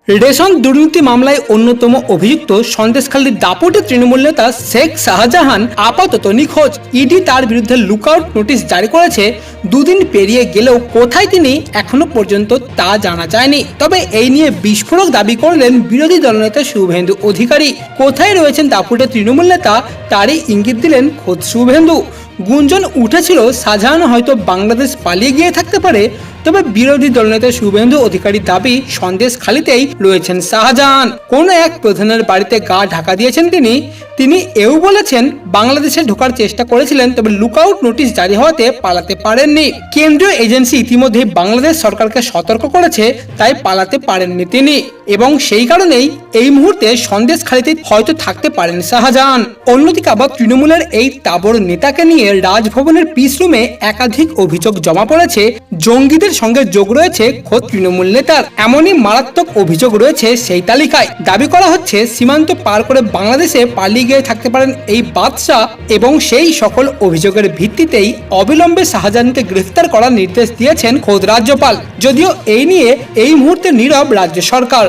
Ration দুর্নীতি মামলায় অন্যতম অভিযুক্ত সন্দেশখালীর দাপুটে তৃণমূল নেতা শেখ শাহজাহান আপাতত নিখোঁজ। ইডি তার বিরুদ্ধে লুকআউট নোটিশ জারি করেছে। দুদিন পেরিয়ে গেলেও কোথায় তিনি এখনো পর্যন্ত তা জানা যায়নি। তবে এই নিয়ে বিস্ফোরক দাবি করলেন বিরোধী দলনেতা শুভেন্দু অধিকারী। কোথায় রয়েছেন দাপুটে তৃণমূল নেতা তারই ইঙ্গিত দিলেন খোদ শুভেন্দু। গুঞ্জন উঠেছিল শাহজাহান হয়তো বাংলাদেশ পালিয়ে গিয়ে থাকতে পারে, তবে বিরোধী দলনেতা শুভেন্দু অধিকারীর দাবি সন্দেশখালীতেই রয়েছেন শাহজাহান। কোন এক প্রধানের বাড়িতে গা ঢাকা দিয়েছেন তিনি এও বলেছেন বাংলাদেশে ঢোকার চেষ্টা করেছিলেন, তবে লুকআউট নোটিশ জারি হওয়াতে পালাতে পারেননি। কেন্দ্রীয় এজেন্সি ইতিমধ্যে বাংলাদেশ সরকারকে সতর্ক করেছে, তাই পালাতে পারেননি তিনি, এবং সেই কারণেই এই মুহূর্তে সন্দেশখালীতে হয়তো থাকতে পারেন শাহজাহান। অন্যদিকে আবার তৃণমূলের এই তাবড় নেতাকে নিয়ে রাজভবনের পিস রুমে একাধিক অভিযোগ জমা পড়েছে। জঙ্গিদের সঙ্গে যোগ রয়েছে খোদ তৃণমূল নেতার। এমনই মারাত্মক অভিযোগ রয়েছে সেই তালিকায়। দাবি করা হচ্ছে সীমান্ত পার করে বাংলাদেশে পালিয়ে গিয়ে থাকতে পারেন এই বাদশা, এবং সেই সকল অভিযোগের ভিত্তিতেই অবিলম্বে শাহজাহানকে গ্রেফতার করার নির্দেশ দিয়েছেন খোদ রাজ্যপাল। যদিও এই নিয়ে এই মুহূর্তে নীরব রাজ্য সরকার।